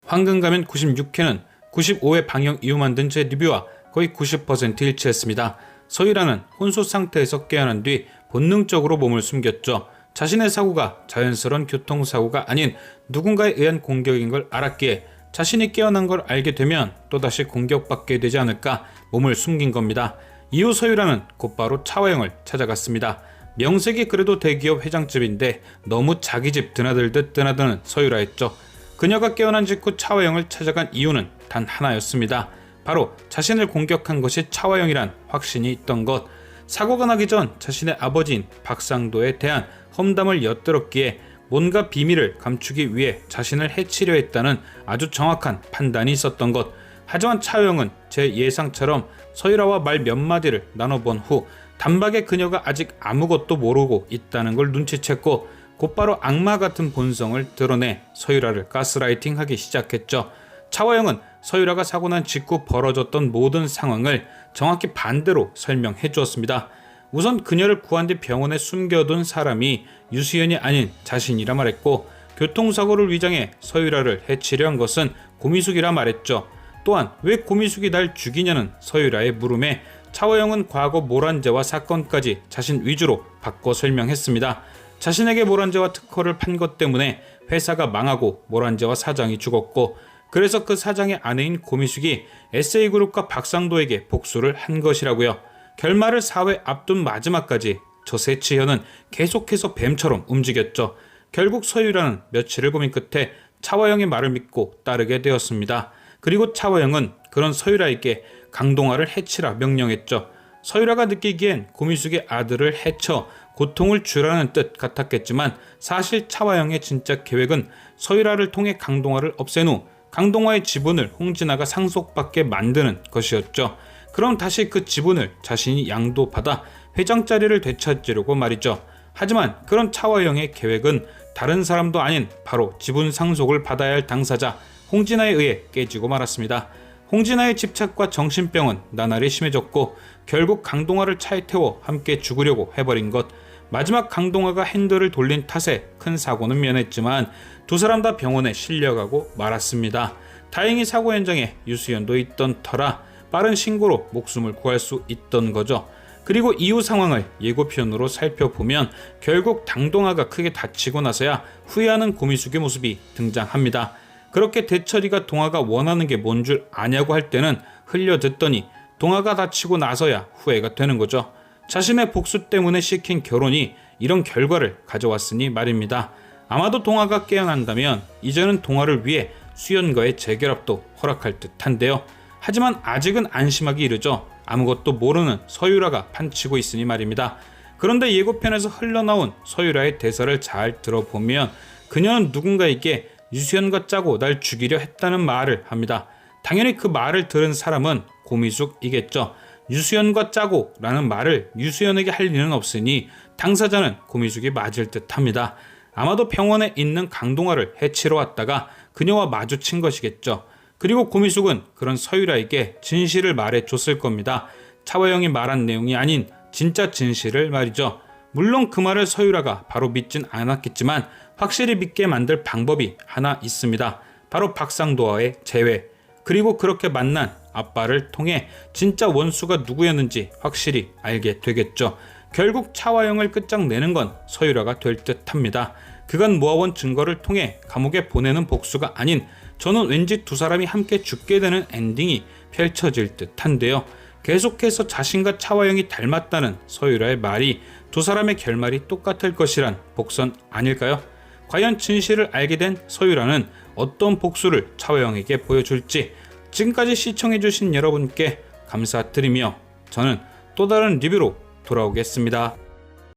황금가면 96회는 95회 방영 이후 만든 제 리뷰와 거의 90% 일치했습니다. 서유라는 혼수 상태에서 깨어난 뒤 본능적으로 몸을 숨겼죠. 자신의 사고가 자연스러운 교통사고가 아닌 누군가에 의한 공격인 걸 알았기에 자신이 깨어난 걸 알게 되면 또다시 공격받게 되지 않을까 몸을 숨긴 겁니다. 이후 서유라는 곧바로 차화영을 찾아갔습니다. 명색이 그래도 대기업 회장집인데 너무 자기 집 드나들듯 드나드는 서유라였죠. 그녀가 깨어난 직후 차화영을 찾아간 이유는 단 하나였습니다. 바로 자신을 공격한 것이 차화영이란 확신이 있던 것. 사고가 나기 전 자신의 아버지인 박상도에 대한 험담을 엿들었기에 뭔가 비밀을 감추기 위해 자신을 해치려 했다는 아주 정확한 판단이 있었던 것. 하지만 차화영은 제 예상처럼 서유라와 말 몇 마디를 나눠본 후 단박에 그녀가 아직 아무것도 모르고 있다는 걸 눈치챘고 곧바로 악마 같은 본성을 드러내 서유라를 가스라이팅하기 시작했죠. 차화영은 서유라가 사고 난 직후 벌어졌던 모든 상황을 정확히 반대로 설명해 주었습니다. 우선 그녀를 구한 뒤 병원에 숨겨둔 사람이 유수연이 아닌 자신이라 말했고, 교통사고를 위장해 서유라를 해치려 한 것은 고미숙이라 말했죠. 또한 왜 고미숙이 날 죽이냐는 서유라의 물음에 차화영은 과거 몰환죄와 사건까지 자신 위주로 바꿔 설명했습니다. 자신에게 몰환죄와 특허를 판 것 때문에 회사가 망하고 몰환죄와 사장이 죽었고, 그래서 그 사장의 아내인 고미숙이 SA그룹과 박상도에게 복수를 한 것이라고요. 결말을 4회 앞둔 마지막까지 저 세치현은 계속해서 뱀처럼 움직였죠. 결국 서유라는 며칠을 고민 끝에 차화영의 말을 믿고 따르게 되었습니다. 그리고 차화영은 그런 서유라에게 강동아를 해치라 명령했죠. 서유라가 느끼기엔 고미숙의 아들을 해쳐 고통을 주라는 뜻 같았겠지만 사실 차화영의 진짜 계획은 서유라를 통해 강동아를 없앤 후 강동아의 지분을 홍진아가 상속받게 만드는 것이었죠. 그럼 다시 그 지분을 자신이 양도받아 회장 자리를 되찾으려고 말이죠. 하지만 그런 차화영의 계획은 다른 사람도 아닌 바로 지분 상속을 받아야 할 당사자 홍진아에 의해 깨지고 말았습니다. 홍진아의 집착과 정신병은 나날이 심해졌고 결국 강동아를 차에 태워 함께 죽으려고 해버린 것. 마지막 강동아가 핸들을 돌린 탓에 큰 사고는 면했지만 두 사람 다 병원에 실려가고 말았습니다. 다행히 사고 현장에 유수연도 있던 터라 빠른 신고로 목숨을 구할 수 있던 거죠. 그리고 이후 상황을 예고편으로 살펴보면 결국 강동아가 크게 다치고 나서야 후회하는 고미숙의 모습이 등장합니다. 그렇게 대철이가 동아가 원하는 게 뭔 줄 아냐고 할 때는 흘려듣더니 동아가 다치고 나서야 후회가 되는 거죠. 자신의 복수 때문에 시킨 결혼이 이런 결과를 가져왔으니 말입니다. 아마도 동아가 깨어난다면 이제는 동아를 위해 수연과의 재결합도 허락할 듯한데요. 하지만 아직은 안심하기 이르죠. 아무것도 모르는 서유라가 판치고 있으니 말입니다. 그런데 예고편에서 흘러나온 서유라의 대사를 잘 들어보면 그녀는 누군가에게 유수연과 짜고 날 죽이려 했다는 말을 합니다. 당연히 그 말을 들은 사람은 고미숙이겠죠. 유수연과 짜고 라는 말을 유수연에게 할 리는 없으니 당사자는 고미숙이 맞을 듯 합니다. 아마도 병원에 있는 강동아를 해치러 왔다가 그녀와 마주친 것이겠죠. 그리고 고미숙은 그런 서유라에게 진실을 말해줬을 겁니다. 차화영이 말한 내용이 아닌 진짜 진실을 말이죠. 물론 그 말을 서유라가 바로 믿진 않았겠지만 확실히 믿게 만들 방법이 하나 있습니다. 바로 박상도와의 재회. 그리고 그렇게 만난 아빠를 통해 진짜 원수가 누구였는지 확실히 알게 되겠죠. 결국 차화영을 끝장내는 건 서유라가 될 듯합니다. 그간 모아온 증거를 통해 감옥에 보내는 복수가 아닌 저는 왠지 두 사람이 함께 죽게 되는 엔딩이 펼쳐질 듯한데요. 계속해서 자신과 차화영이 닮았다는 서유라의 말이 두 사람의 결말이 똑같을 것이란 복선 아닐까요? 과연 진실을 알게 된 서유라는 어떤 복수를 차화영에게 보여줄지 지금까지 시청해주신 여러분께 감사드리며 저는 또 다른 리뷰로 돌아오겠습니다.